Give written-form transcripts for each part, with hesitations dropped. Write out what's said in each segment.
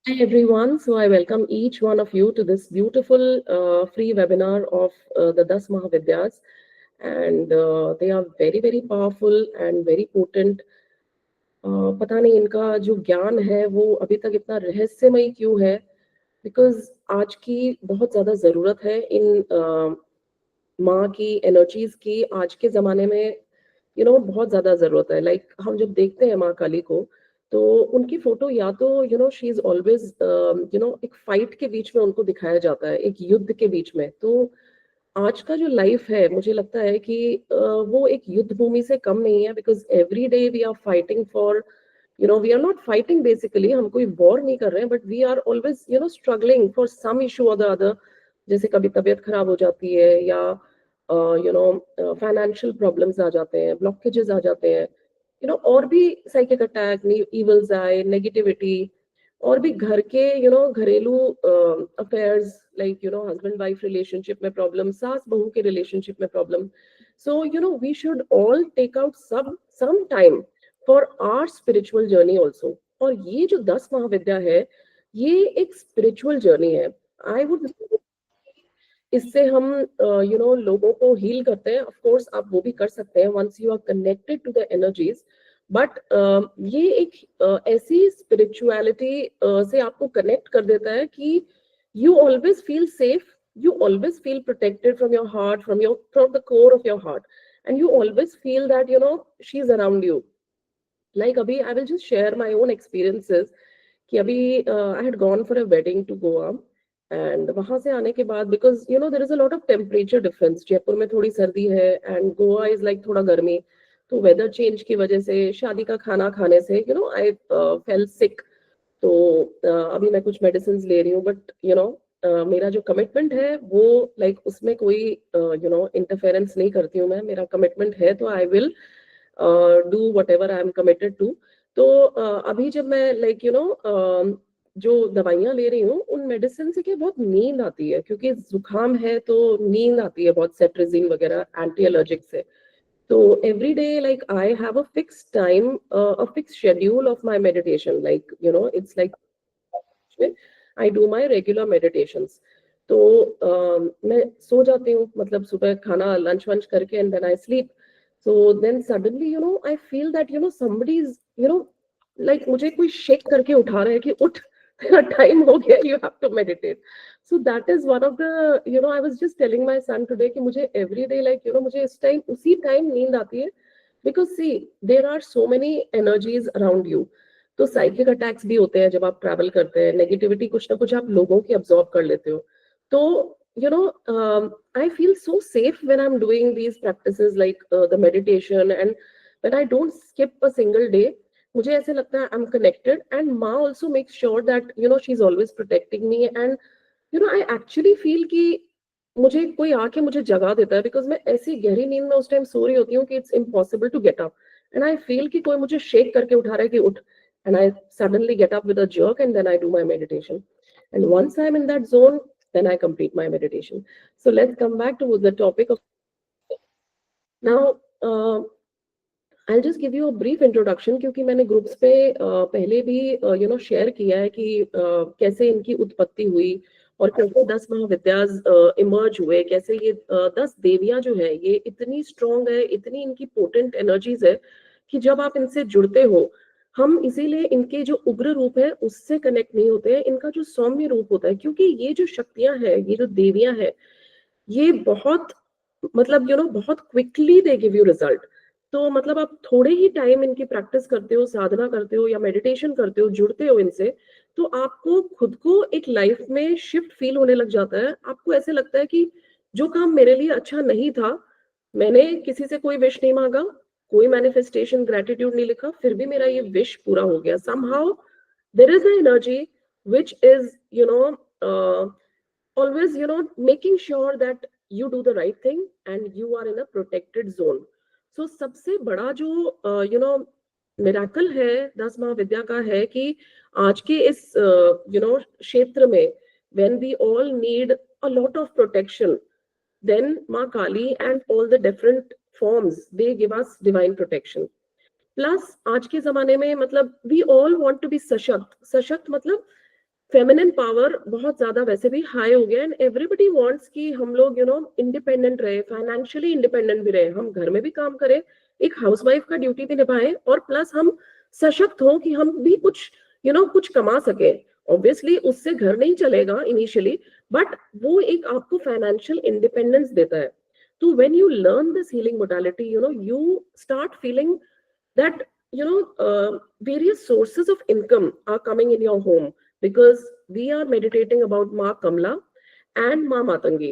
Hi everyone, so I welcome each one of you to this beautiful free webinar of the Das Mahavidyas, and they are very very powerful and very potent. पता नहीं इनका जो ज्ञान है वो अभी तक इतना रहस्यमय क्यों है, बिकॉज आज की बहुत ज्यादा जरूरत है इन माँ की एनर्जीज की आज के जमाने में। बहुत ज्यादा जरूरत है। लाइक हम जब देखते हैं माँ काली को, तो उनकी फोटो या तो शी इज ऑलवेज एक फाइट के बीच में उनको दिखाया जाता है, एक युद्ध के बीच में। तो आज का जो लाइफ है मुझे लगता है कि वो एक युद्ध भूमि से कम नहीं है, because every day we are fighting for, we are not fighting basically, हम कोई वॉर नहीं कर रहे हैं, but we are always struggling for some issue और द अदर। जैसे कभी तबीयत खराब हो जाती है, या फाइनेंशियल प्रॉब्लम्स आ जाते हैं, ब्लॉकेजेस आ जाते हैं, और भी साइकिक अटैक, इवल्स आए, नेगेटिविटी, और भी घर के घरेलू affairs, like husband wife relationship में प्रॉब्लम, सास बहू के रिलेशनशिप में problem. So we should all take out some time for our spiritual journey also. और ये जो 10 महाविद्या है, ये एक स्पिरिचुअल जर्नी है। आई वुड, इससे हम लोगों को हील करते हैं। ऑफ कोर्स आप वो भी कर सकते हैं once you are connected to the energies, but ये एक ऐसी स्पिरिचुअलिटी से आपको कनेक्ट कर देता है कि you always feel safe, you always feel protected from your heart, from the core of your heart, and you always feel that she's around you. Like abhi I will just share my own experiences कि अभी I had gone for a wedding to Goa, and वहां से आने के बाद, because there is a lot of temperature difference, Jaipur में थोड़ी सर्दी है and Goa is like थोड़ा गर्मी। तो वेदर चेंज की वजह से, शादी का खाना खाने से I fell sick। तो अभी मैं कुछ मेडिसिन ले रही हूँ, बट मेरा जो कमिटमेंट है वो, लाइक उसमें कोई इंटरफेरेंस नहीं करती हूँ मैं। मेरा कमिटमेंट है तो I will do whatever I am committed to. तो अभी जब मैं लाइक जो दवाइयाँ ले रही हूँ, उन मेडिसिन से क्या बहुत नींद आती है, क्योंकि जुकाम है तो नींद आती है बहुत, सेट्रिजिन वगैरह एंटी एलर्जिक से। So every day, like I have a fixed time, a fixed schedule of my meditation. Like, it's like I do my regular meditations. तो मैं सो जाती हूँ, मतलब सुबह खाना लंच वंच करके, and then I sleep. So then suddenly I feel that somebody is, like मुझे कोई शेक करके उठा रहा है कि उठ, तेरा टाइम हो गया, you have to meditate. So that is one of the, I was just telling my son today कि मुझे एवरी डे, लाइक मुझे इस टाइम, उसी टाइम नींद आती है। Because see, there are so many energies around you. तो psychic attacks भी होते हैं जब आप ट्रैवल करते हैं, नेगेटिविटी कुछ ना कुछ आप लोगों की अब्सॉर्ब कर लेते हो। तो I feel so safe when I am doing these practices, like the meditation, and when I don't skip a single day, मुझे ऐसे लगता है आई एम कनेक्टेड, एंड माँ also make sure that she is always protecting me. And I actually feel कि मुझे कोई आके मुझे जगा देता है, बिकॉज मैं ऐसी गहरी नींद में उस टाइम सो रही होती हूँ कि it's impossible to get up, and I feel कि कोई मुझे शेक करके उठा रहा है कि उठ, and I suddenly get up with a jerk, and then I do my meditation. And once I'm in that zone, then I complete my meditation. So let's come back to the topic of now. I'll just give you a brief introduction, क्योंकि मैंने groups पे पहले भी share किया है कि कैसे इनकी उत्पत्ति हुई, और कैसे 10 महाविद्यास इमर्ज हुए, कैसे ये 10 देवियां जो है ये इतनी स्ट्रॉन्ग है, इतनी इनकी पोटेंट एनर्जीज है कि जब आप इनसे जुड़ते हो, हम इसीलिए इनके जो उग्र रूप है उससे कनेक्ट नहीं होते हैं, इनका जो सौम्य रूप होता है। क्योंकि ये जो शक्तियां हैं, ये जो देवियां हैं, ये बहुत, मतलब बहुत quickly they give you result. तो मतलब आप थोड़े ही टाइम इनकी प्रैक्टिस करते हो, साधना करते हो या मेडिटेशन करते हो, जुड़ते हो इनसे, तो आपको खुद को एक लाइफ में शिफ्ट फील होने लग जाता है। आपको ऐसे लगता है कि जो काम मेरे लिए अच्छा नहीं था, मैंने किसी से कोई विश नहीं मांगा, कोई मैनिफेस्टेशन ग्रेटिट्यूड नहीं लिखा, फिर भी मेरा ये विश पूरा हो गया। Somehow there is a energy which is always making sure that you do the right thing and you are in a protected zone. So सबसे बड़ा जो मिराकल है 10 महाविद्या का है कि आज के इस क्षेत्र में, when we all need a lot of protection, then Ma Kali and all the different forms, they give us divine protection. Plus आज के जमाने में, मतलब we all want to be सशक्त। सशक्त मतलब फेमिनिन पावर बहुत ज्यादा वैसे भी हाई हो गया, एंड एवरीबडी वांट्स कि हम लोग इंडिपेंडेंट रहे, फाइनेंशियली इंडिपेंडेंट भी रहे, हम घर में भी काम करें, एक हाउसवाइफ का ड्यूटी भी निभाएं, और प्लस हम सशक्त हो कि हम भी कुछ कुछ कमा सके। ऑब्वियसली उससे घर नहीं चलेगा इनिशियली, बट वो एक आपको फाइनेंशियल इंडिपेंडेंस देता है। तो when you learn this healing modality, you start feeling that various sources of income are coming in your home, because we are meditating about माँ कमला and माँ मातंगी।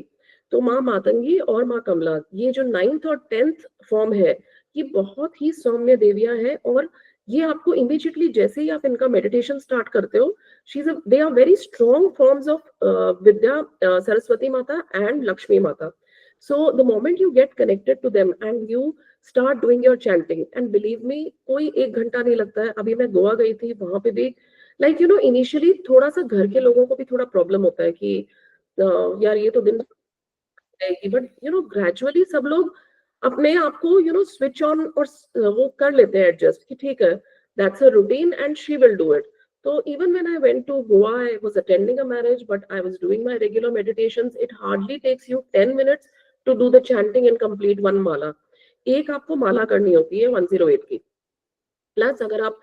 तो माँ मातंगी और माँ कमला, ये जो 9th और 10th फॉर्म है, ये बहुत ही सौम्य देवियां हैं, और ये आपको इमीडिएटली जैसे ही आप इनका मेडिटेशन स्टार्ट करते हो, they are very strong forms of vidya, Saraswati माता एंड लक्ष्मी माता। So the moment you get connected to them and you start doing your chanting, and believe me, कोई 1 घंटा नहीं लगता है। अभी मैं गोवा गई थी, वहां पे भी इनिशियली थोड़ा सा घर के लोगों को भी थोड़ा प्रॉब्लम होता है कि यार ये तो दिन जाएगी, बट ग्रेजुअली सब लोग अपने आप को स्विच ऑन और वो कर लेते हैं एडजस्ट कि ठीक है, that's a routine and she will do it. So even when I went to Goa, I was attending a marriage, but I was doing my regular meditations. It hardly takes you 10 minutes to do the chanting and complete one mala. एक आपको माला करनी होती है 108 की। Plus अगर आप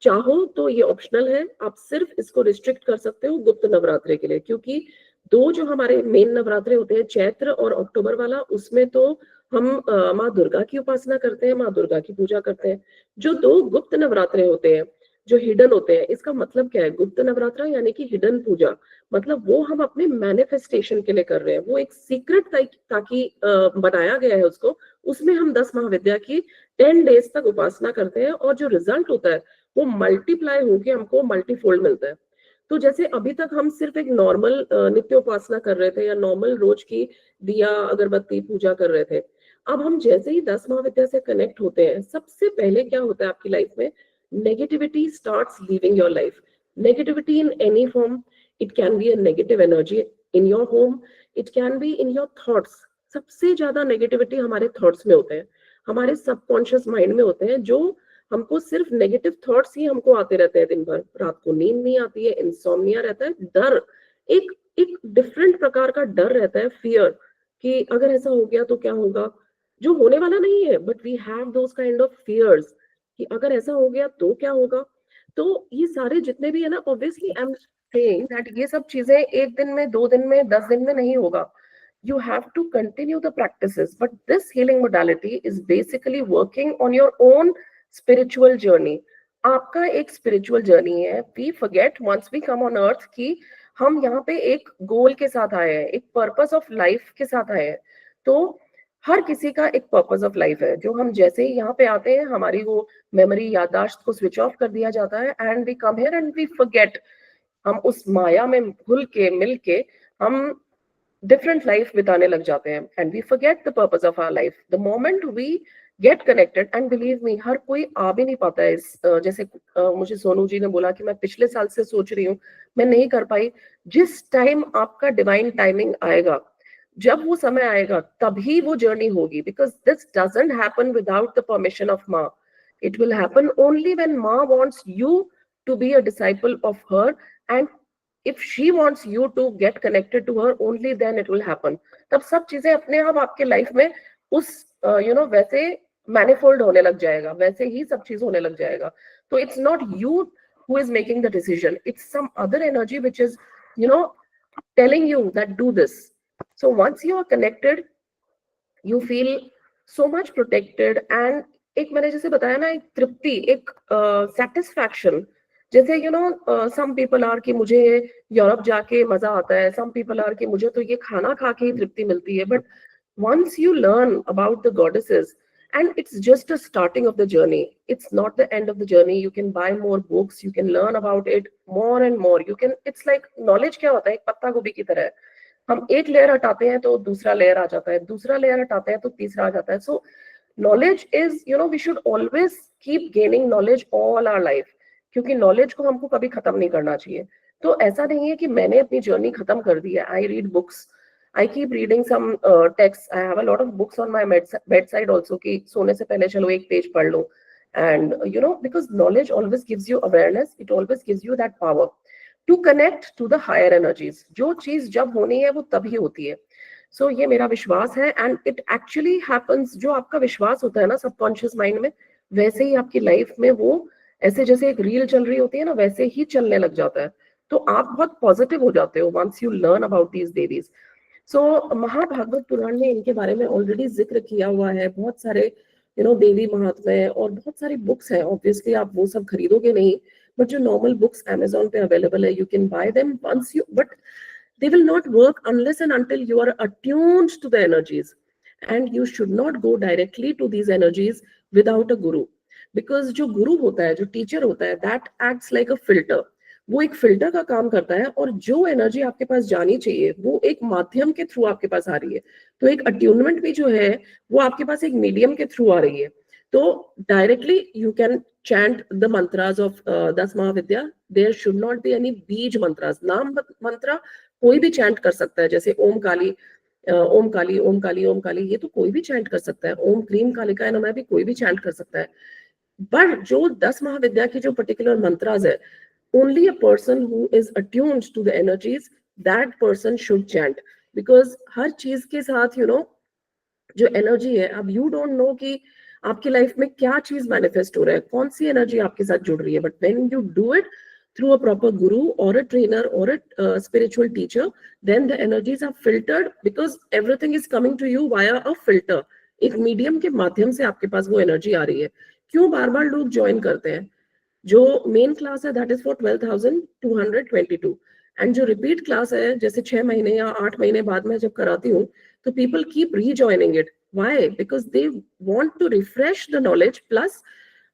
चाहो तो ये ऑप्शनल है, आप सिर्फ इसको रिस्ट्रिक्ट कर सकते हो गुप्त नवरात्रे के लिए, क्योंकि दो जो हमारे मेन नवरात्रे होते हैं, चैत्र और अक्टूबर वाला, उसमें तो हम माँ दुर्गा की उपासना करते हैं, माँ दुर्गा की पूजा करते हैं। जो दो गुप्त नवरात्रे होते हैं, जो हिडन होते हैं, इसका मतलब क्या है? गुप्त नवरात्रा यानी कि हिडन पूजा, मतलब वो हम अपने मैनिफेस्टेशन के लिए कर रहे हैं, वो एक सीक्रेट ताकि बनाया गया है उसको। उसमें हम 10 महाविद्या की 10 डेज तक उपासना करते हैं, और जो रिजल्ट होता है वो मल्टीप्लाई होके हमको मल्टीफोल्ड मिलता है। तो जैसे अभी तक हम सिर्फ एक नॉर्मल नित्य उपासना कर रहे थे, या नॉर्मल रोज की दिया अगरबत्ती पूजा कर रहे थे, अब हम जैसे ही 10 महाविद्या से कनेक्ट होते हैं, सबसे पहले क्या होता है आपकी लाइफ में? negativity starts leaving your life. Negativity in any form. It can be a negative energy in your home, it can be in your thoughts. सबसे ज्यादा नेगेटिविटी हमारे थॉट्स में होते हैं, हमारे सबकॉन्शियस माइंड में होते हैं, जो हमको सिर्फ नेगेटिव थॉट्स ही हमको आते रहते हैं दिन भर। रात को नींद नहीं आती है, इंसोम्निया रहता है, डर, एक एक डिफरेंट प्रकार का डर रहता है, फियर, कि अगर ऐसा हो गया तो क्या होगा, जो होने वाला नहीं है, but we have those kind of fears कि अगर ऐसा हो गया तो क्या होगा। तो ये सारे जितने भी है ना, obviously I am saying that ये सब चीजें एक दिन में, 2 दिन में, 10 दिन में नहीं होगा। You have to continue the practices, but this healing modality is basically working on your own spiritual journey. आपका एक spiritual journey है। We forget once we come on earth कि हम यहाँ पे एक गोल के साथ आए हैं, एक पर्पस ऑफ लाइफ के साथ आए हैं। तो हर किसी का एक पर्पस ऑफ लाइफ है, जो हम जैसे ही यहाँ पे आते हैं, हमारी वो मेमोरी, याददाश्त को स्विच ऑफ कर दिया जाता है, and we come here and we forget. हम उस माया में घुल के मिल के हम डिफरेंट लाइफ बिताने लग जाते हैं, and we forget the purpose of our life the moment we get connected. And believe me, हर कोई आ भी नहीं पाता है इस जैसे मुझे सोनू जी ने बोला कि मैं पिछले साल से सोच रही हूँ, मैं नहीं कर पाई। जिस टाइम आपका डिवाइन टाइमिंग आएगा, जब वो समय आएगा, तभी वो जर्नी होगी, because this doesn't happen without the permission of माँ। It will happen only when माँ wants you to be a disciple of her, and if she wants you to get connected to her, only then it will happen. तब सब चीजें अपने आप आपके life में उस वैसे मैनिफोल्ड होने लग जाएगा, वैसे ही सब चीज होने लग जाएगा। तो it's not you who is making the decision, it's some other energy which is telling you that do this. So once you are connected, you feel so much protected, and एक मैंने जैसे बताया ना, एक तृप्ति, एक satisfaction, जैसे some people are कि मुझे यूरोप जाके मजा आता है, some people are कि मुझे तो ये खाना खा के ही तृप्ति मिलती है। But once you learn about the goddesses, and it's just a starting of the journey, it's not the end of the journey. You can buy more books, you can learn about it more and more. You can, it's like knowledge क्या होता है, एक पत्ता गोभी की तरह है। हम एक लेयर हटाते हैं तो दूसरा लेयर आ जाता है, दूसरा लेयर हटाते हैं तो तीसरा आ जाता है। So knowledge is we should always keep gaining knowledge all our life, क्योंकि नॉलेज को हमको कभी खत्म नहीं करना चाहिए। तो ऐसा नहीं है कि मैंने अपनी जर्नी खत्म कर दी है। I read books, I keep reading some text, I have a lot of books on my bed side also, कि सोने से पहले चलो एक पेज पढ़ लो। And because knowledge always gives you awareness, it always gives you that power. To connect to the higher energies. जो चीज जब होनी है वो तभी होती है। सो ये मेरा विश्वास है, एंड इट एक्चुअली हैपन्स। जो आपका विश्वास होता है ना सबकॉन्शियस माइंड में, वैसे ही आपकी लाइफ में वो ऐसे जैसे एक रील चल रही होती है ना, वैसे ही चलने लग जाता है। तो आप बहुत पॉजिटिव हो जाते हो once you learn about these देवीज। सो महाभागवत पुराण में इनके बारे में ऑलरेडी जिक्र किया हुआ है, बहुत सारे देवी महात्म्य और बहुत सारी बुक्स हैं। ऑब्वियसली आप वो सब खरीदोगे नहीं, बट जो नॉर्मल बुक्स Amazon पे अवेलेबल है, you can buy them once you, but they will not work unless and until you are attuned to the energies, and you should not go directly to these energies without a guru, because जो गुरु होता है, जो teacher होता है, that acts like a filter। वो एक filter का काम करता है, और जो एनर्जी आपके पास जानी चाहिए वो एक माध्यम के थ्रू आपके पास आ रही है। तो एक अट्यूनमेंट भी जो है वो आपके पास एक मीडियम के थ्रू आ रही है। तो directly you can chant the mantras of 10 Mahavidya. there should not be any बीज मंत्रास। नाम मंत्रा कोई भी चैंट कर सकता है, जैसे ओम काली ओम काली ओम काली ओम काली, ये तो कोई भी चैंट कर सकता है। ओम क्लीम कालिकाय नमः भी कोई भी चैंट कर सकता है। बट जो 10 महाविद्या की जो पर्टिकुलर मंत्रास है, only a person who is attuned to the energies, that person should chant, because हर चीज के साथ जो एनर्जी है, अब यू डोंट नो कि आपकी लाइफ में क्या चीज मैनिफेस्ट हो रहा है, कौन सी एनर्जी आपके साथ जुड़ रही है, but when you do it through a proper guru or a trainer or a spiritual teacher, then the energies are filtered, because everything is coming to you via a filter। एक medium के माध्यम से आपके पास वो energy आ रही है। क्यों बार बार लोग ज्वाइन करते हैं? जो मेन क्लास है दैट इज फॉर 12,222, एंड जो रिपीट क्लास है, जैसे 6 महीने या 8 महीने बाद में जब कराती हूँ, तो people keep rejoining it. Why? Because they want to refresh the knowledge, plus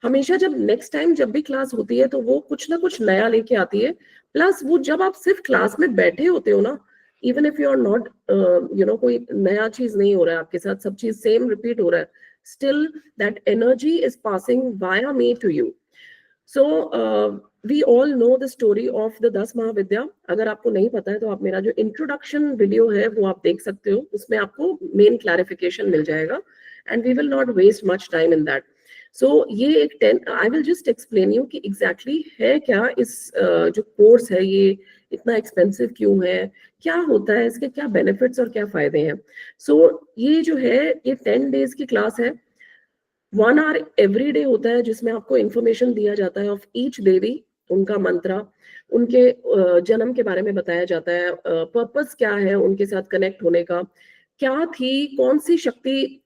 हमेशा जब नेक्स्ट टाइम जब भी क्लास होती है तो वो कुछ ना कुछ नया लेके आती है। प्लस वो जब आप सिर्फ क्लास में बैठे होते हो ना, even if you are not कोई नया चीज नहीं हो रहा है आपके साथ, सब चीज सेम रिपीट हो रहा है, still that energy is passing via me to you. So we all know the story of the 10 Mahavidya. अगर आपको नहीं पता है तो आप मेरा जो इंट्रोडक्शन वीडियो है वो आप देख सकते हो, उसमें आपको मेन क्लैरिफिकेशन मिल जाएगा, and we will not waste much time in that. So ये एक 10, I will just explain you कि एग्जैक्टली है क्या इस जो कोर्स है, ये इतना एक्सपेंसिव क्यों है, क्या होता है, इसके क्या बेनिफिट्स और क्या फायदे हैं। सो ये जो है ये 10 डेज की क्लास है। 1 आवर एवरी डे होता है, जिसमें आपको इंफॉर्मेशन दिया जाता है ऑफ ईच देवी, उनका मंत्रा, उनके जन्म के बारे में बताया जाता है, पर्पस क्या है उनके साथ कनेक्ट होने का, क्या थी, कौन सी शक्ति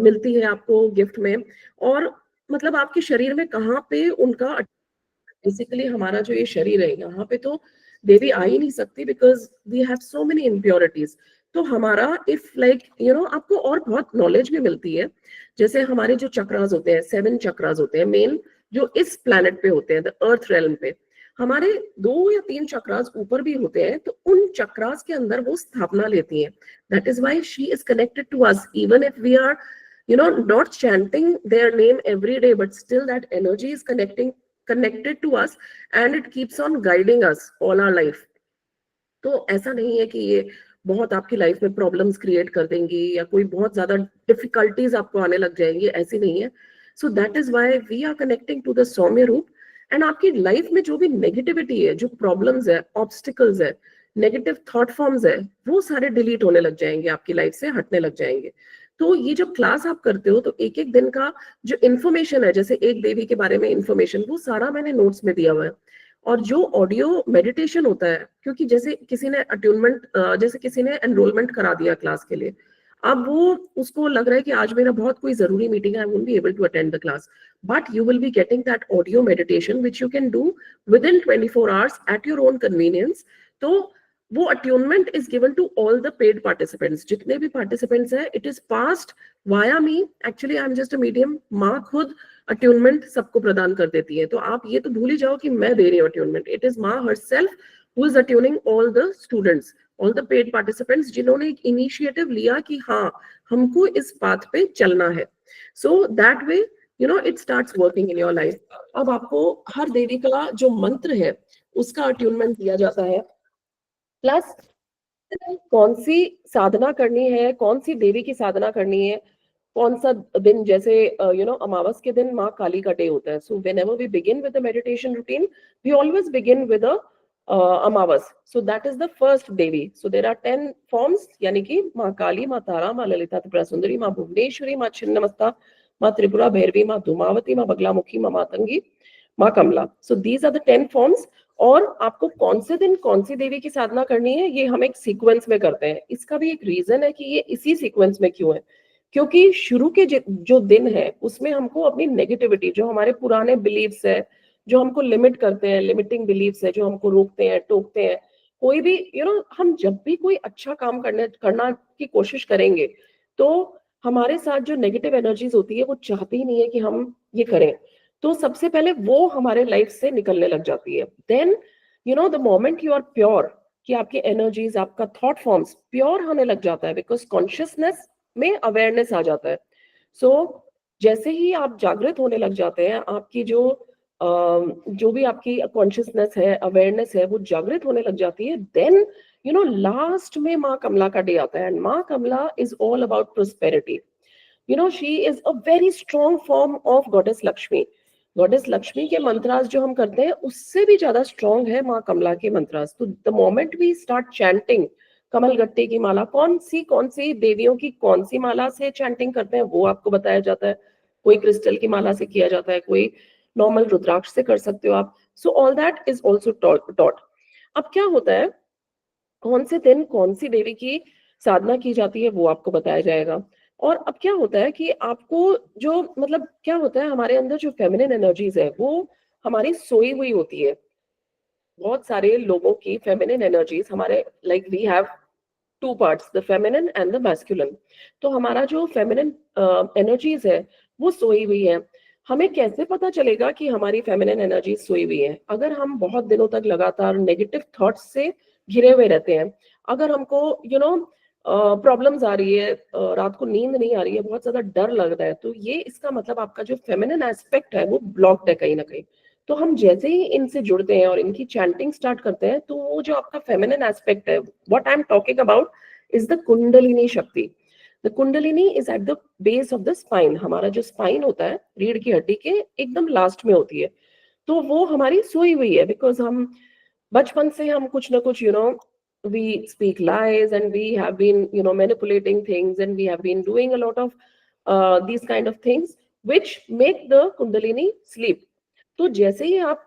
मिलती है आपको गिफ्ट में, और मतलब आपके शरीर में कहाँ पे उनका, बेसिकली हमारा जो ये शरीर है यहाँ पे तो देवी आ ही नहीं सकती, because we have so many impurities. तो हमारा इफ लाइक आपको और बहुत नॉलेज भी मिलती है। जैसे हमारे जो चक्रास होते हैं, 7 चक्रास होते हैं मेन, जो इस प्लैनेट पे होते हैं, द अर्थ रेलम पे। हमारे 2 या 3 चक्रास ऊपर भी होते हैं, तो उन चक्रास के अंदर वो स्थापना लेती हैं। That is why she is connected to us, even if we are not chanting their name every day, but still that energy is connected to us, and it keeps on guiding us all our life। तो ऐसा नहीं है कि ये बहुत आपकी life में problems create कर देंगी या कोई बहुत ज्यादा डिफिकल्टीज आपको आने लग जाएंगी, ऐसी नहीं है। So that is why we are connecting to the सौम्य रूप, एंड आपकी लाइफ में जो भी नेगेटिविटी है, जो प्रॉब्लम्स है, ऑब्स्टिकल्स है, नेगेटिव थॉट फॉर्म्स है, वो सारे डिलीट होने लग जाएंगे, आपकी लाइफ से हटने लग जाएंगे। तो ये जब क्लास आप करते हो तो एक एक दिन का जो इन्फॉर्मेशन है, जैसे एक देवी के बारे में इन्फॉर्मेशन, वो सारा मैंने नोट्स में दिया हुआ है। और जो ऑडियो मेडिटेशन होता है, क्योंकि जैसे किसी ने अट्यूनमेंट, जैसे किसी ने एनरोलमेंट करा दिया क्लास के लिए, अब वो उसको लग रहा है कि आज मेरा बहुत कोई जरूरी मीटिंग है, I won't be able to attend the class, but you will be getting that audio meditation which you can do within 24 hours at your own convenience. तो वो attunement is given to all the paid participants, जितने भी participants हैं, it is passed via me. Actually I am just a medium, माँ खुद attunement सबको प्रदान कर देती है। तो आप ये तो भूल ही जाओ कि मैं दे रही हूँ अट्यूनमेंट, इट इज माँ herself who is attuning all the students, all the paid participants, जिन्होंने एक इनिशिएटिव लिया कि हाँ हमको इस पाथ पे चलना है। So that way it starts working in your life. अब आपको हर देवी का जो मंत्र है उसका अट्यूनमेंट दिया जाता है, प्लस कौन सी साधना करनी है, कौन सी देवी की साधना करनी है, कौन सा दिन, जैसे अमावस के दिन माँ काली का डे होता है। So whenever we begin with the meditation routine, we always begin with a amavas. So that is the first Devi. So there are 10 forms, यानी कि माँ काली, माँ तारा, माँ ललिता त्रिपुरा सुंदरी, माँ भुवनेश्वरी, माँ छिन्नमस्ता, माँ त्रिपुरा भैरवी, माँ धूमावती, माँ बगलामुखी, माँ मातंगी, माँ कमला. So these are the 10 forms. और आपको कौन से दिन कौन सी देवी की साधना करनी है ये हम एक सीक्वेंस में करते हैं. इसका भी एक रीजन है कि ये इसी सीक्वेंस में क्यों है, क्योंकि शुरू के जो दिन है उसमें हमको अपनी नेगेटिविटी, जो हमारे पुराने बिलीव्स है, जो हमको लिमिट करते हैं, लिमिटिंग बिलीव्स है, जो हमको रोकते हैं, टोकते हैं, कोई भी हम जब भी कोई अच्छा काम करना की कोशिश करेंगे तो हमारे साथ जो नेगेटिव एनर्जीज होती है वो चाहती ही नहीं है कि हम ये करें. तो सबसे पहले वो हमारे लाइफ से निकलने लग जाती है. Then the moment you are pure, कि आपकी एनर्जीज, आपका थॉट फॉर्म्स प्योर होने लग जाता है, बिकॉज कॉन्शियसनेस में अवेयरनेस आ जाता है. सो जैसे ही आप जागृत होने लग जाते हैं, आपकी जो भी आपकी कॉन्शियसनेस है, अवेयरनेस है, वो जागृत होने लग जाती है. देन लास्ट में माँ कमला का डे आता है. एंड माँ Kamala is all about prosperity. She is a very strong form of goddess Lakshmi. Goddess Lakshmi के मंत्रास जो हम करते हैं उससे भी ज्यादा स्ट्रॉन्ग है माँ कमला के मंत्रास. तो the moment we start chanting कमलगट्टे की माला, कौन सी देवियों की कौन सी माला से चैंटिंग करते हैं वो आपको बताया जाता है. कोई क्रिस्टल की माला से किया जाता है, कोई नॉर्मल रुद्राक्ष से कर सकते हो आप. So all that is also taught. अब क्या होता है, कौन से दिन कौन सी देवी की साधना की जाती है वो आपको बताया जाएगा. और अब क्या होता है कि आपको जो मतलब क्या होता है, हमारे अंदर जो फेमिनिन एनर्जीज है वो हमारी सोई हुई होती है. बहुत सारे लोगों की फेमिनिन एनर्जीज हमारे, like we have two parts, the feminine and the masculine. तो हमारा जो फेमिनिन एनर्जीज है वो सोई हुई है. हमें कैसे पता चलेगा कि हमारी फेमिनिन एनर्जीज सोई हुई है? अगर हम बहुत दिनों तक लगातार नेगेटिव थॉट्स से घिरे हुए रहते हैं, अगर हमको प्रॉब्लम्स आ रही है, रात को नींद नहीं आ रही है, बहुत ज्यादा डर लग रहा है, तो ये इसका मतलब आपका जो फेमिनिन एस्पेक्ट है वो ब्लॉक्ड है कहीं ना कहीं. तो हम जैसे ही इनसे जुड़ते हैं और इनकी चैंटिंग स्टार्ट करते हैं, तो वो जो आपका फेमिनिन एस्पेक्ट है, what I am talking about is the Kundalini Shakti. The Kundalini is at the base of the spine. हमारा जो स्पाइन होता है रीढ़ की हड्डी के एकदम लास्ट में होती है. तो वो हमारी सोई हुई है, बिकॉज हम बचपन से हम कुछ ना कुछ we speak lies and we have been manipulating things and we have been doing a lot of these kind of things which make the kundalini sleep. तो जैसे ही आप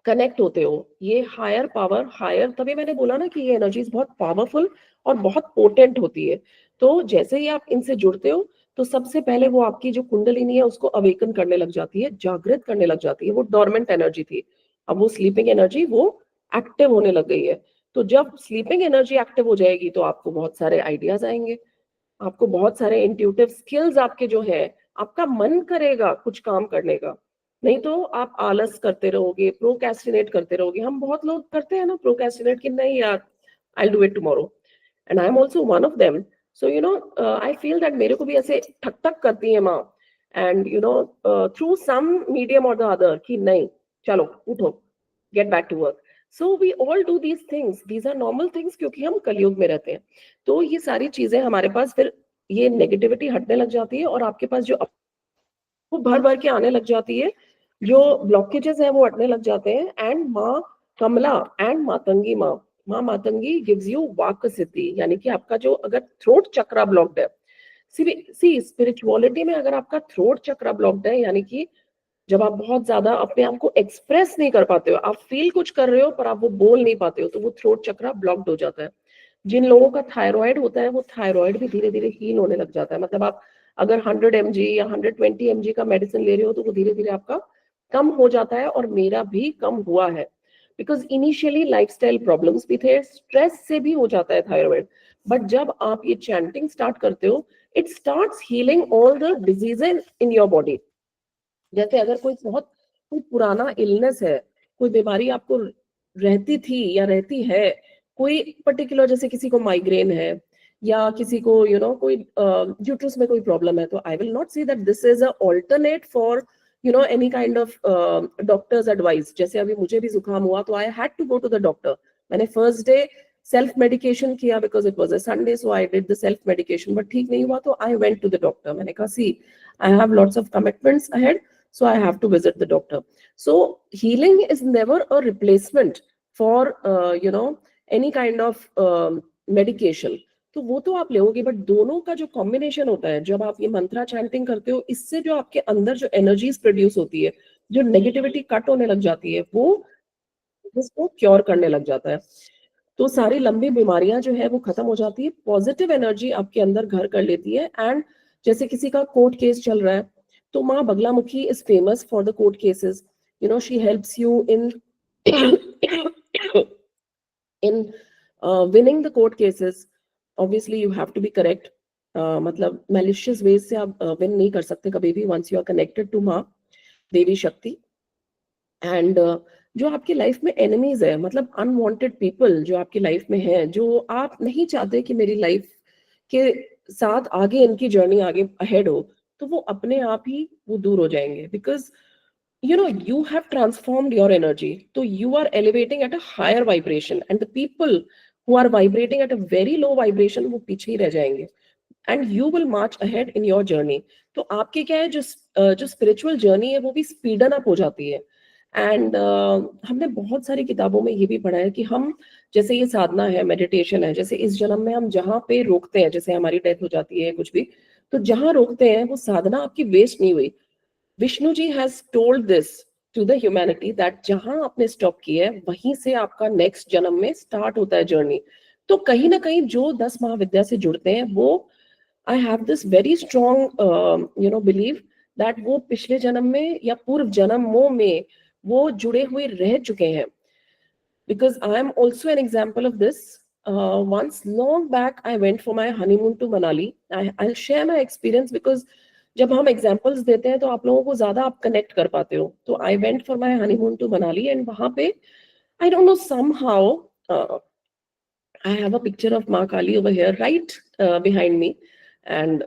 कनेक्ट होते हो ये हायर पावर, हायर, तभी मैंने बोला ना कि ये एनर्जीज बहुत पावरफुल और बहुत पोटेंट होती है. तो जैसे ही आप इनसे जुड़ते हो तो सबसे पहले वो आपकी जो कुंडलिनी है उसको अवेकन करने लग जाती है, जागृत करने लग जाती है. वो डोरमेंट एनर्जी थी, अब वो स्लीपिंग एनर्जी वो एक्टिव होने लग गई है. तो जब स्लीपिंग एनर्जी एक्टिव हो जाएगी तो आपको बहुत सारे आइडियाज आएंगे, आपको बहुत सारे इंट्यूटिव स्किल्स आपके जो है, आपका मन करेगा कुछ काम करने का. नहीं तो आप आलस करते रहोगे, प्रोक्रेस्टिनेट करते रहोगे. हम बहुत लोग करते हैं ना प्रोक्रेस्टिनेट, कि नहीं यार I do it tomorrow, and I am also one of them. So I feel that मेरे को भी ऐसे ठक ठक करती है माँ, and through some medium or the other कि नहीं चलो उठो, get back to work. So we all do these things, these are normal things, क्योंकि हम कलयुग में रहते हैं. तो ये सारी चीजें हमारे पास, फिर ये नेगेटिविटी हटने लग जाती है और आपके पास जो वो भर भर के आने लग जाती है, जो ब्लॉकेजेस है वो हटने लग जाते हैं. एंड माँ कमला एंड मातंगी माँ मातंगी गिव्स यू वाक सिद्धि, यानी कि आपका जो अगर थ्रोट चक्रा ब्लॉक्ड है, सी स्पिरिचुअलिटी में अगर आपका थ्रोट चक्रा ब्लॉक्ड है, यानी कि जब आप बहुत ज्यादा अपने आप को एक्सप्रेस नहीं कर पाते हो, आप फील कुछ कर रहे हो पर आप वो बोल नहीं पाते हो, तो वो थ्रोट चक्रा ब्लॉक्ड हो जाता है. जिन लोगों का थायराइड होता है वो थायराइड भी धीरे धीरे हील होने लग जाता है. मतलब आप अगर 100 mg या 120 mg का मेडिसिन ले रहे हो तो वो धीरे धीरे आपका कम हो जाता है. और मेरा भी कम हुआ है, बिकॉज इनिशियली लाइफस्टाइल प्रॉब्लम्स भी थे, स्ट्रेस से भी हो जाता है थायराइड. बट जब आप ये चैंटिंग स्टार्ट करते हो, it starts healing all the diseases in your body. जैसे अगर कोई पुराना इलनेस है, कोई बीमारी आपको रहती थी या रहती है, कोई पर्टिकुलर, जैसे किसी को माइग्रेन है या किसी को कोई यूट्रस में कोई प्रॉब्लम है, तो I will not say that this is a alternate for any kind of doctor's advice. जैसे अभी मुझे भी जुकाम हुआ तो I had to go to the doctor. मैंने फर्स्ट डे सेल्फ मेडिकेशन किया because it was a Sunday, so I did the self medication, but ठीक नहीं हुआ तो I went to the doctor. मैंने कहा see I have lots of commitments ahead, so I have to visit the doctor. So healing is never a replacement for any kind of medication, तो वो तो आप लोगे, बट दोनों का जो कॉम्बिनेशन होता है, जब आप ये मंत्रा चैंटिंग करते हो, इससे जो आपके अंदर जो एनर्जीज प्रोड्यूस होती है, जो नेगेटिविटी कट होने लग जाती है, वो इसको क्योर करने लग जाता है। तो सारी लंबी बीमारियां जो है वो खत्म हो जाती है, पॉजिटिव एनर्जी आपके अंदर घर कर लेती है। एंड जैसे किसी का कोर्ट केस चल रहा है, तो माँ Baglamukhi is famous for the court cases, she helps you in in winning the court cases. Obviously you have to be correct, मतलब malicious ways से आप win नहीं कर सकते कभी भी, once you are connected to माँ देवी शक्ति। एंड जो आपकी लाइफ में एनिमीज है, मतलब अनवांटेड पीपल जो आपकी लाइफ में है, जो आप नहीं चाहते कि मेरी लाइफ के साथ आगे इनकी जर्नी आगे अहेड हो, तो वो अपने आप ही वो दूर हो जाएंगे, because you have transformed your energy, so you are elevating at a higher vibration, and the people who are vibrating at a very low vibration वो पीछे ही रह जाएंगे, and you will march ahead in your journey। तो आपके क्या है, जो spiritual journey है वो भी स्पीडन अप हो जाती है। एंड हमने बहुत सारी किताबों में ये भी पढ़ा है कि हम, जैसे ये साधना है, मेडिटेशन है, जैसे इस जन्म में हम जहाँ पे रोकते हैं, जैसे हमारी डेथ हो जाती है कुछ भी, तो जहाँ रोकते हैं वो साधना आपकी वेस्ट नहीं हुई। Vishnu ji has told this to the humanity that जहां आपने स्टॉप किया है वहीं से आपका नेक्स्ट जन्म में स्टार्ट होता है जर्नी। तो कहीं ना कहीं जो 10 महाविद्या से जुड़ते हैं, वो I have this very strong believe that वो पिछले जन्म में या पूर्व जन्मों में वो जुड़े हुए रह चुके हैं, because I am also an example of this. Once long back, I went for my honeymoon to Manali. I'll share my experience because जब हम एग्जाम्पल्स देते हैं तो आप लोगों को ज्यादा आप कनेक्ट कर पाते हो। तो I went for my honeymoon to Manali, and वहां पे I don't know somehow I have a picture of माँ Kali over here right behind me, and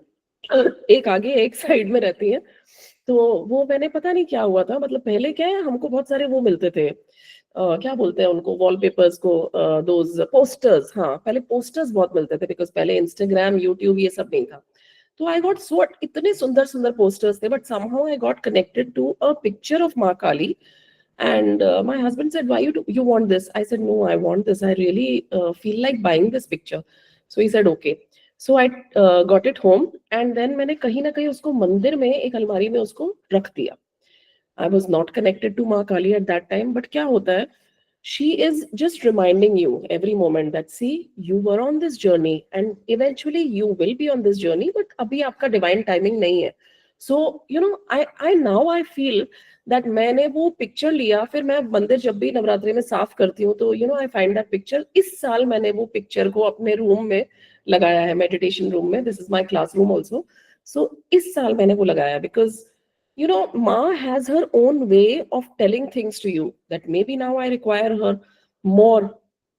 एक आगे एक साइड में रहती है। तो वो मैंने पता नहीं क्या हुआ था, मतलब पहले क्या है, हमको बहुत सारे वो मिलते थे, क्या बोलते हैं उनको, वॉलपेपर्स को, दोज पोस्टर्स। हाँ, पहले पोस्टर्स बहुत मिलते थे, बिकॉज पहले इंस्टाग्राम यूट्यूब ये सब नहीं था। तो आई गॉट सो, इतने सुंदर सुंदर पोस्टर्स थे, but somehow I got connected to a picture of माँ Kali. And my husband said, why you want this? I said, no, I want this. I really feel like buying this picture. So he said, okay. So I got it home, and then मैंने कहीं ना कहीं उसको मंदिर में एक अलमारी में उसको रख दिया। I was not connected to माँ काली at that time, but क्या होता है, she is just reminding you every moment that see, you were on this journey and eventually you will be on this journey, but अभी आपका divine timing नहीं है। So I now I feel that मैंने वो picture लिया, फिर मैं मंदिर जब भी नवरात्रि में साफ करती हूँ, तो I find that picture। इस साल मैंने वो पिक्चर को अपने रूम में लगाया है, मेडिटेशन रूम में। This is my classroom also. So इस साल मैंने वो लगाया, because Ma has her own way of telling things to you that maybe now I require her more.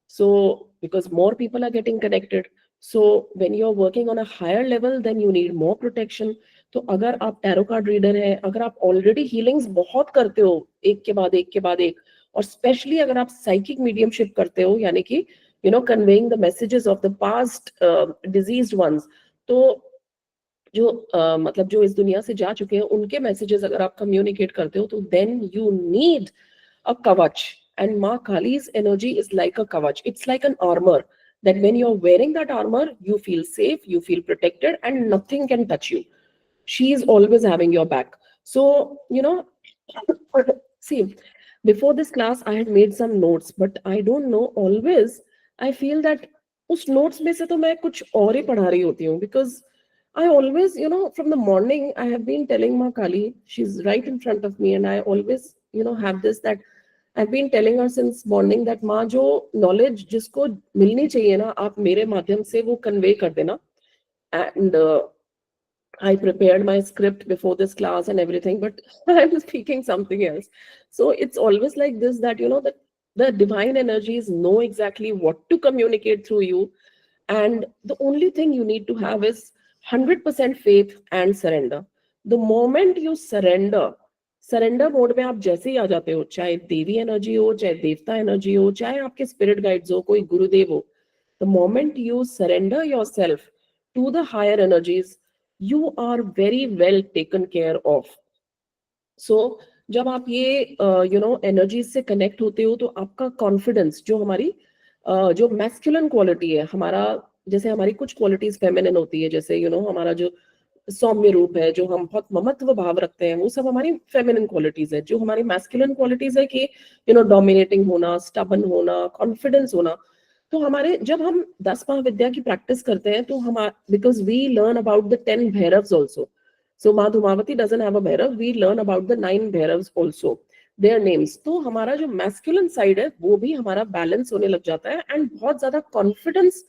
So, because more people are getting connected. So, when you're working on a higher level, then you need more protection. तो अगर आप tarot card reader हैं, अगर आप already healings बहुत करते हो, एक के बाद एक के बाद एक, और स्पेशली अगर आप साइकिक मीडियमशिप करते हो, यानी कि conveying the messages of the past deceased ones, तो जो मतलब जो इस दुनिया से जा चुके हैं उनके मैसेजेस अगर आप कम्युनिकेट करते हो, तो then you need a kavach. And माँ Kali's energy is like a kavach, it's like an armour that when you're wearing that armor, you feel safe, you feel protected, and nothing can touch you. She is always having your back. So, see, before this class I had made some notes, but I don't know, always I feel that उस notes में से तो मैं कुछ और ही पढ़ा रही होती हूँ, because I always, from the morning, I have been telling Ma Kali, she's right in front of me, and I always, have this, that I've been telling her since morning that माँ जो knowledge जिसको मिलनी चाहिए ना, आप मेरे माध्यम से वो convey कर देना। And I prepared my script before this class and everything, but I'm speaking something else. So it's always like this, that, that the divine energies know exactly what to communicate through you. And the only thing you need to have is 100% faith and surrender. The moment you surrender mode में आप जैसे ही आ जाते हो, चाहे देवी energy हो, चाहे देवता energy हो, चाहे आपके स्पिरिट गाइड्स हो, कोई गुरुदेव हो, the moment you surrender yourself to the higher energies, you are very well taken care of. So जब आप ये एनर्जी से कनेक्ट होते हो, तो आपका कॉन्फिडेंस, जो हमारी जो मैस्कुलिन क्वालिटी है हमारा, जैसे हमारी कुछ क्वालिटीज फेमिनिन होती है, जैसे हमारा जो सौम्य रूप है, जो हम बहुत ममत्व भाव रखते हैं, वो सब हमारी फेमिनिन क्वालिटीज है। जो हमारी मैस्कुलिन क्वालिटीज है कि डोमिनेटिंग होना, स्टबन होना, कॉन्फिडेंस होना, तो हमारे जब हम 10 महाविद्या की प्रैक्टिस करते हैं, तो हम, because we learn about the 10 Bhairavs also, so माँ Dhumavati doesn't have a Bhairav, we learn about the 9 Bhairavs also, their names. तो हमारा जो मैस्कुलिन साइड है वो भी हमारा बैलेंस होने लग जाता है, एंड बहुत ज्यादा confidence,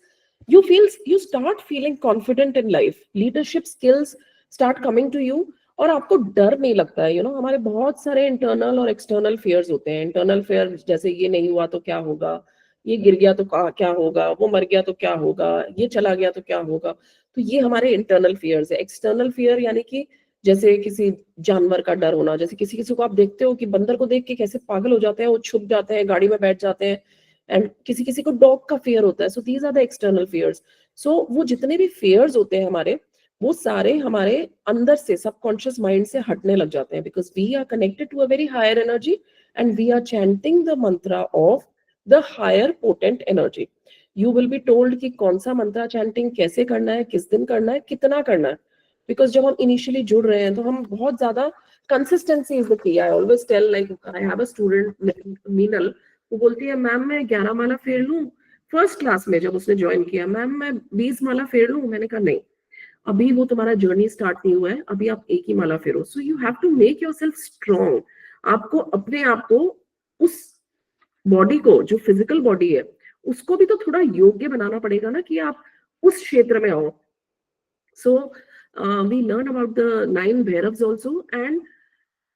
you start feeling confident in life, leadership skills start coming to you, और आपको डर नहीं लगता है। हमारे बहुत सारे इंटरनल और एक्सटर्नल फियर्स होते हैं। इंटरनल फियर जैसे ये नहीं हुआ तो क्या होगा, ये गिर गया तो क्या होगा, वो मर गया तो क्या होगा, ये चला गया तो क्या होगा, तो ये हमारे इंटरनल फियर्स है। एक्सटर्नल फियर यानी कि जैसे किसी जानवर का डर होना, जैसे किसी किसी को आप देखते हो कि बंदर को देख के कैसे पागल हो जाते हैं, वो छुप जाते हैं, गाड़ी में बैठ जाते हैं, एंड किसी किसी को डॉग का फियर होता है। So these are the external fears. So वो जितने भी फियर्स होते हैं हमारे, वो सारे हमारे अंदर से सबकॉन्शियस माइंड से हटने लग जाते हैं, because we are connected to a very higher energy, and we are chanting the mantra of the higher potent energy. You will be told कि कौन सा मंत्रा चैंटिंग कैसे करना है, किस दिन करना है, कितना करना है, बिकॉज जब हम इनिशियली जुड़ रहे हैं तो हम बहुत ज्यादा, consistency is the key. I always tell, like I have a student Meenal, वो बोलती है मैम मैं 11 माला फेर लूं। फर्स्ट क्लास में जब उसने ज्वाइन किया, मैम मैं 20 माला फेर लूं। मैंने कहा नहीं, अभी वो तुम्हारा जर्नी स्टार्ट नहीं हुआ है, अभी आप एक ही माला फेरो। So you have to make yourself strong. आपको अपने आप को, उस बॉडी को, जो फिजिकल बॉडी है, उसको भी तो थोड़ा योग्य बनाना पड़ेगा ना, कि आप उस क्षेत्र में आओ। So we learn about the 9 Bhairavs also, and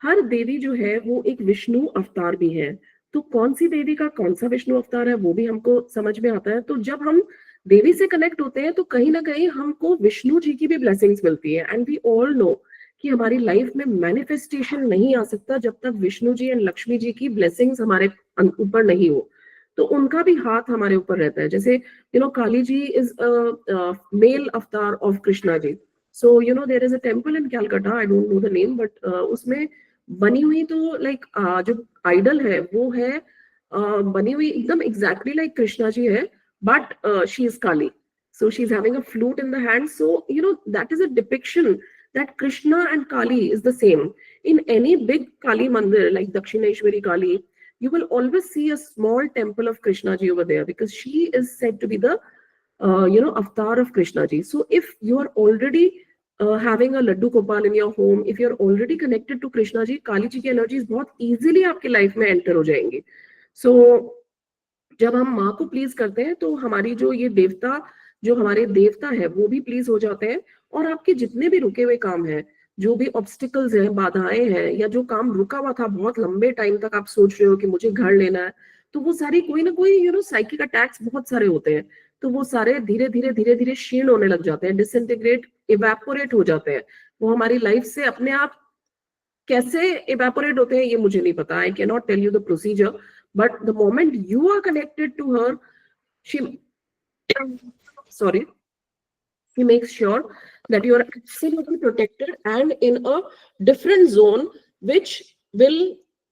हर देवी जो है वो एक विष्णु अवतार भी है। तो कौन सी देवी का कौन सा विष्णु अवतार है वो भी हमको समझ में आता है। तो जब हम देवी से कनेक्ट होते हैं, तो कहीं ना कहीं हमको विष्णु जी की भी ब्लेसिंग्स मिलती है। एंड वी ऑल नो कि हमारी लाइफ में मैनिफेस्टेशन नहीं आ सकता जब तक विष्णु जी एंड लक्ष्मी जी की ब्लेसिंग्स हमारे ऊपर नहीं हो। तो उनका भी हाथ हमारे ऊपर रहता है। जैसे Kali ji is male avatar of Krishna ji. So there is a temple in Calcutta, I don't know the name, but उसमें बनी हुई, तो लाइक जो आइडल है वो है बनी हुई एकदम एग्जैक्टली लाइक कृष्णा जी है, but she is Kali. So she's having a flute in the hand. So that is a depiction that Krishna and Kali is the same. In any big Kali mandir like Dakshineshwari Kali, you will always see a small temple of Krishna ji over there, because she is said to be the avatar of Krishna ji. So if you are already having a laddu gopal in your home, if you're already connected to Krishna ji, Kali ji की energies बहुत easily आपकी life में enter हो जाएंगी। So जब हम माँ को प्लीज करते हैं, तो हमारी जो ये देवता, जो हमारे देवता है, वो भी प्लीज हो जाते हैं। और आपके जितने भी रुके हुए काम हैं, जो भी ऑब्स्टिकल्स हैं, बाधाएं हैं, या जो काम रुका हुआ था बहुत लंबे टाइम तक, आप सोच रहे हो कि मुझे घर लेना है, तो वो सारी कोई ना कोई साइकिक अटैक्स बहुत सारे होते हैं, तो वो सारे धीरे धीरे धीरे धीरे क्षीण होने लग जाते हैं, डिसइंटीग्रेट, इवेपोरेट हो जाते हैं। वो हमारी लाइफ से अपने आप कैसे इवेपोरेट होते हैं ये मुझे नहीं पता, I can not tell you the procedure, but the moment you are connected to her, she sorry she makes sure that you are absolutely protected and in a different zone, which will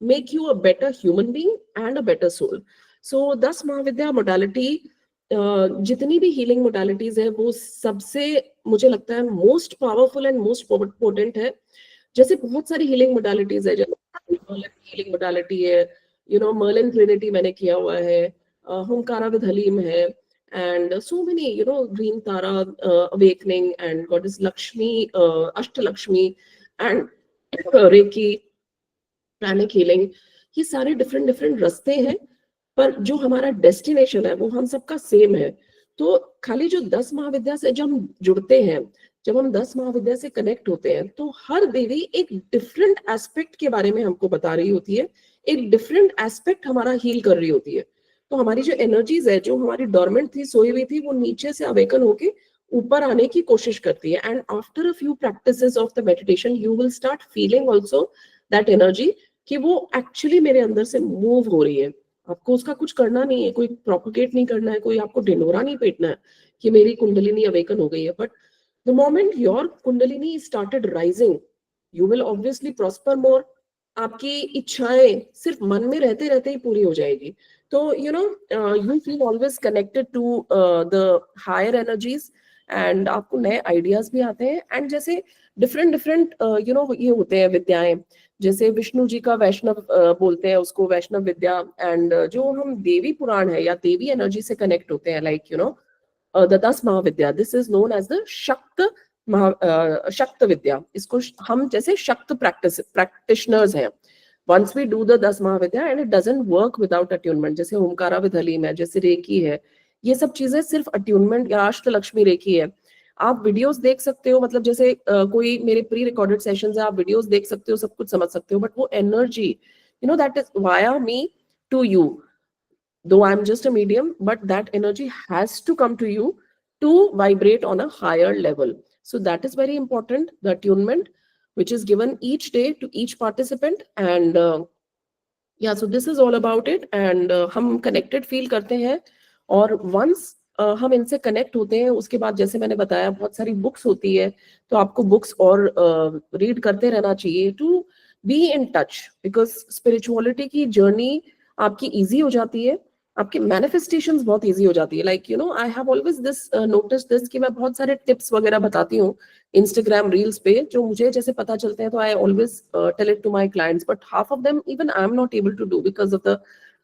make you a better human being and a better soul. So 10 Mahavidya modality, जितनी भी healing modalities है, वो सबसे मुझे लगता है most powerful and most potent है। जैसे बहुत सारी हीलिंग मोडालिटीज है, जैसे हीलिंग मोडालिटी है, मर्लिन ट्रिनिटी मैंने किया हुआ है, हुमकारा विद हलीम है, and so many, green Tara awakening, and goddess Lakshmi, Ashtalakshmi, and reiki, pranic healing. ये सारे डिफरेंट डिफरेंट रास्ते हैं, पर जो हमारा डेस्टिनेशन है वो हम सबका सेम है। तो खाली जो 10 महाविद्या से जब हम जुड़ते हैं, जब हम 10 महाविद्या से कनेक्ट होते हैं, तो हर देवी एक डिफरेंट एस्पेक्ट के बारे में हमको बता रही होती है, एक डिफरेंट एस्पेक्ट हमारा हील कर रही होती है। तो हमारी जो एनर्जीज है, जो हमारी डोरमेंट थी, सोई हुई थी, वो नीचे से अवेकन होके ऊपर आने की कोशिश करती है। And after a few practices of the meditation, you will start feeling also that energy, कि वो एक्चुअली मेरे अंदर से मूव हो रही है। आपको उसका कुछ करना नहीं है, कोई प्रोपोगेट नहीं करना है, कोई आपको ढिंडोरा नहीं पीटना है कि मेरी कुंडलिनी अवेकन हो गई है। But the moment your kundalini started rising, you will obviously prosper more, आपकी इच्छाएं सिर्फ मन में रहते रहते ही पूरी हो जाएगी. तो you feel always connected to the higher energies, and आपको नए आइडियाज भी आते हैं. एंड जैसे डिफरेंट डिफरेंट ये होते हैं विद्याएं, जैसे विष्णु जी का वैष्णव बोलते हैं उसको वैष्णव विद्या. एंड जो हम देवी पुराण है या देवी एनर्जी से कनेक्ट होते हैं, like the 10 Mahavidya, this is known as the Shakta vidya. इसको हम जैसे शक्त प्रैक्टिशनर्स हैं. Once we do the 10 Mahavidya, and it doesn't work without attunement. जैसे ओमकारा विद हलीम है, जैसे रेकी है, ये सब चीजें सिर्फ अट्यूनमेंट या अष्टलक्ष्मी रेकी है. आप वीडियोस देख सकते हो, मतलब जैसे कोई मेरे प्री रिकॉर्डेड सेशंस है, आप वीडियोस देख सकते हो, सब कुछ समझ सकते हो, बट वो energy that is via me to you. Though I'm just a medium, but that energy has to come to you to vibrate on a higher level. So that is very important, the attunement, which is given each day to each participant. And yeah, so this is all about it. And हम connected feel करते हैं. और once हम इनसे connect होते हैं, उसके बाद जैसे मैंने बताया बहुत सारी बुक्स होती है, तो आपको बुक्स और रीड करते रहना चाहिए to be in touch. Because spirituality की जर्नी आपकी इजी हो जाती है, आपके मैनिफेस्टेशंस बहुत इजी हो जाती है. Like I have always this notice this कि मैं बहुत सारे टिप्स वगैरह बताती हूँ इंस्टाग्राम रील्स पे, जो मुझे जैसे पता चलते हैं, तो I always tell it to my clients, but half of them even I am not able to do because of the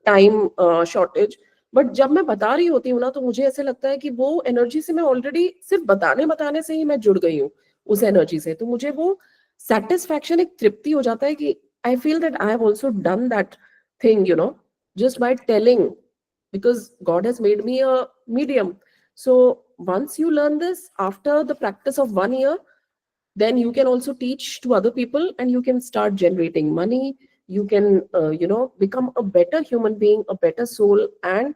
time shortage. But जब मैं बता रही होती हूँ ना, तो मुझे ऐसे लगता है कि वो एनर्जी से मैं ऑलरेडी सिर्फ बताने से ही मैं जुड़ गई हूँ उस एनर्जी से. तो मुझे वो सेटिस्फैक्शन, एक तृप्ति हो जाता है कि आई feel that I have also done that thing just by telling, because God has made me a medium. So once you learn this after the practice of 1 year, then you can also teach to other people, and you can start generating money. You can become a better human being, a better soul, and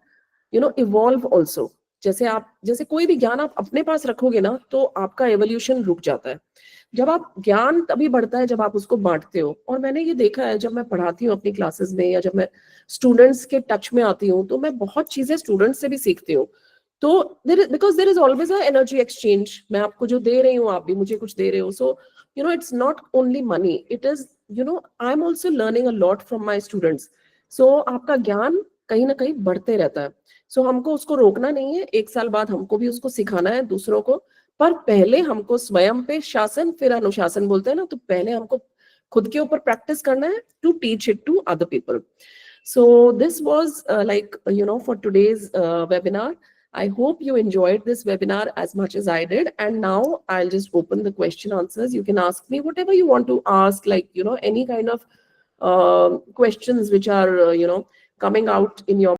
evolve also. जैसे कोई भी ज्ञान आप अपने पास रखोगे ना, तो आपका एवोल्यूशन रुक जाता है. जब आप ज्ञान तभी बढ़ता है जब आप उसको बांटते हो. और मैंने ये देखा है, जब मैं पढ़ाती हूँ अपनी क्लासेस में, या जब मैं स्टूडेंट्स के टच में आती हूँ, तो मैं बहुत चीजें स्टूडेंट्स से भी सीखती हूँ. तो because there is always a energy exchange. मैं आपको जो दे रही हूँ, आप भी मुझे कुछ दे रहे हो. So it's not only money, it is I am also learning a lot from my students. So आपका ज्ञान कहीं ना कहीं बढ़ते रहता है. सो हमको उसको रोकना नहीं है. 1 साल बाद हमको भी उसको सिखाना है दूसरों को, पर पहले हमको स्वयं पे शासन, फिर अनुशासन बोलते हैं ना, तो पहले हमको खुद के ऊपर प्रैक्टिस करना है to teach it to other people. So this was for today's webinar. I hope you enjoyed this webinar as much as I did. And now I'll just open the question answers. You can ask me whatever you want to ask, like any kind of questions which are coming out in your